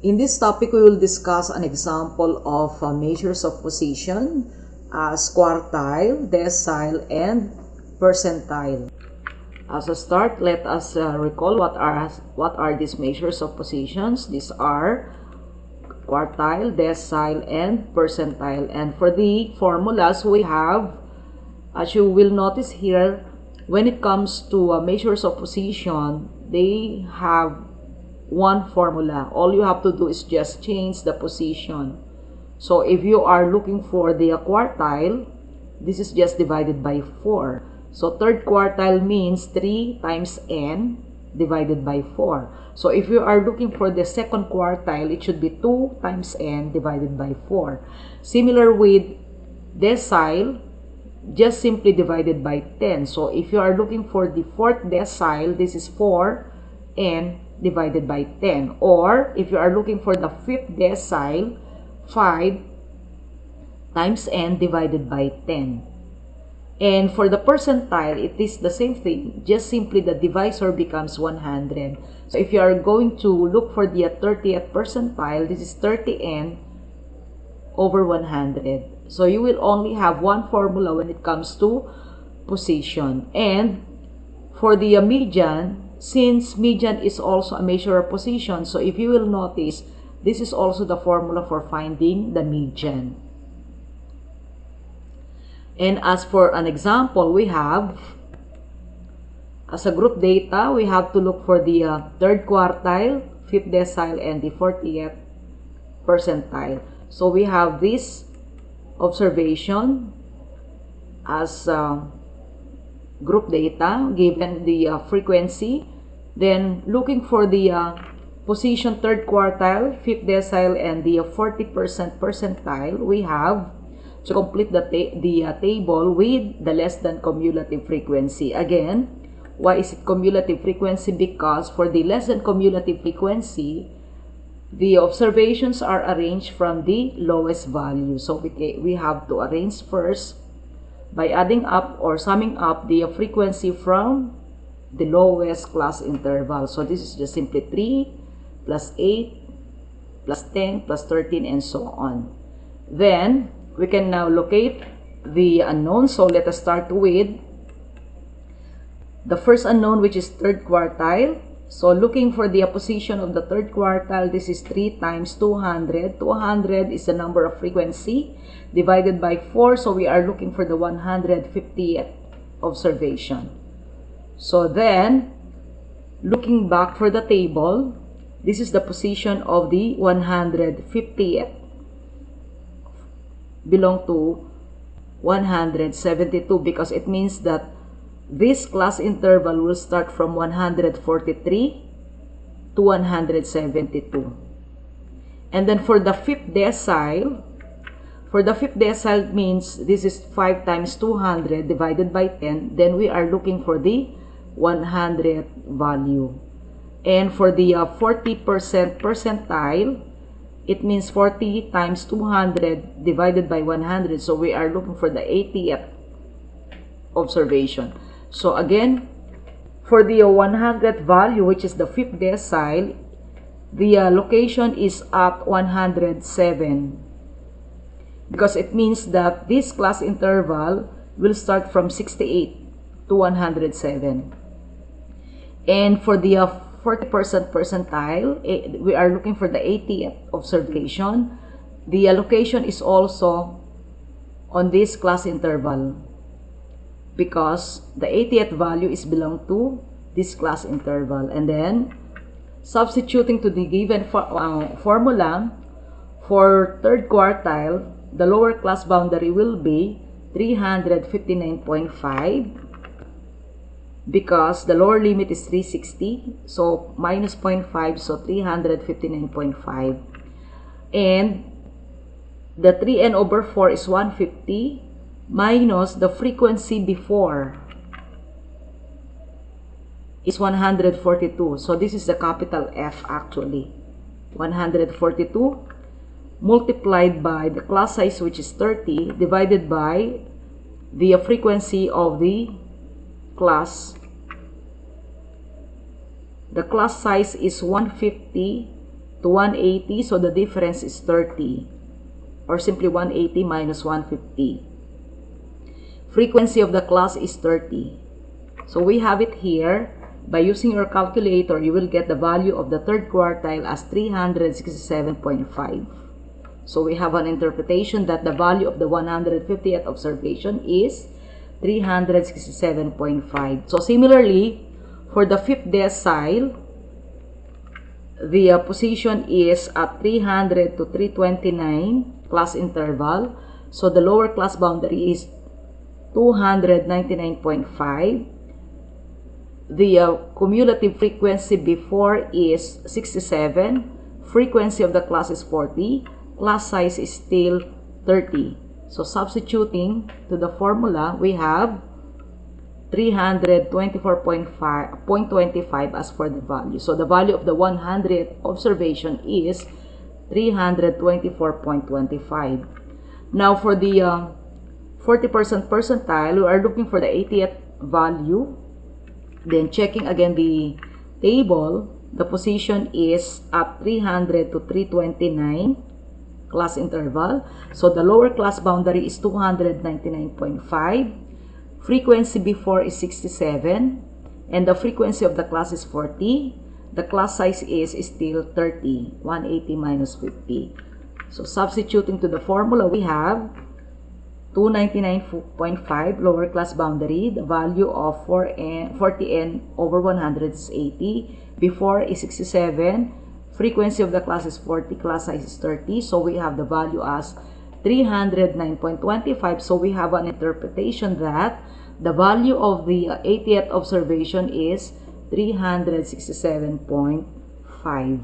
In this topic, we will discuss an example of measures of position as quartile, decile, and percentile. As a start, let us recall what are these measures of positions. These are quartile, decile, and percentile. And for the formulas, we have, as you will notice here, when it comes to measures of position, they have one formula. All you have to do is just change the position. So if you are looking for the quartile, this is just divided by 4. So third quartile means 3 times n divided by 4. So if you are looking for the second quartile, it should be 2 times n divided by 4. Similar with decile, just simply divided by 10. So if you are looking for the fourth decile, this is 4n divided by 10. Or if you are looking for the fifth decile, 5 times n divided by 10. And for the percentile, it is the same thing. Just simply the divisor becomes 100. So if you are going to look for the 30th percentile, this is 30n over 100. So you will only have one formula when it comes to position. And for the median, since median is also a measure of position, so if you will notice, this is also the formula for finding the median. And as for an example, we have, as a group data, we have to look for the third quartile, fifth decile, and the 40th percentile. So we have this observation as group data given the frequency. Then looking for the position third quartile, fifth decile, and the 40% percentile, we have to complete the table with the less than cumulative frequency. Again, why is it cumulative frequency? Because for the less than cumulative frequency, the observations are arranged from the lowest value. So we have to arrange first by adding up or summing up the frequency from the lowest class interval. So this is just simply 3 plus 8 plus 10 plus 13 and so on. Then we can now locate the unknown. So let us start with the first unknown, which is third quartile. So looking for the position of the third quartile, this is 3 times 200. 200 is the number of frequency divided by 4. So we are looking for the 150th observation. So then, looking back for the table, this is the position of the 150th. Belong to 172 because it means that this class interval will start from 143 to 172. And then for the fifth decile, means this is 5 times 200 divided by 10. Then we are looking for the 100th value. And for the 40% percentile, it means 40 times 200 divided by 100. So we are looking for the 80th observation. So again, for the 100th value, which is the fifth decile, the location is at 107. Because it means that this class interval will start from 68 to 107. And for the 40% percentile, we are looking for the 80th observation. The location is also on this class interval because the 80th value is belong to this class interval. And then substituting to the given formula for third quartile, the lower class boundary will be 359.5 because the lower limit is 360, so minus 0.5, so 359.5. And the 3n over 4 is 150 minus the frequency before is 142. So this is the capital F actually. 142 multiplied by the class size, which is 30, divided by the frequency of the class. The class size is 150 to 180, so the difference is 30, or simply 180 minus 150. Frequency of the class is 30. So we have it here. By using your calculator, you will get the value of the third quartile as 367.5. So we have an interpretation that the value of the 150th observation is 367.5. So similarly, for the fifth decile, the position is at 300 to 329 class interval. So the lower class boundary is 299.5. The cumulative frequency before is 67. Frequency of the class is 40. Class size is still 30. So substituting to the formula, we have 324.25 as for the value. So the value of the 100th observation is 324.25. Now for the 40% percentile, we are looking for the 80th value. Then checking again the table, the position is at 300 to 329 class interval. So the lower class boundary is 299.5. Frequency before is 67. And the frequency of the class is 40. The class size is still 30. 180 minus 50. So substituting to the formula, we have 299.5 lower class boundary. The value of 40n over 100 is 80. Before is 67. Frequency of the class is 40. Class size is 30. So we have the value as 309.25. So we have an interpretation that the value of the 80th observation is 367.5.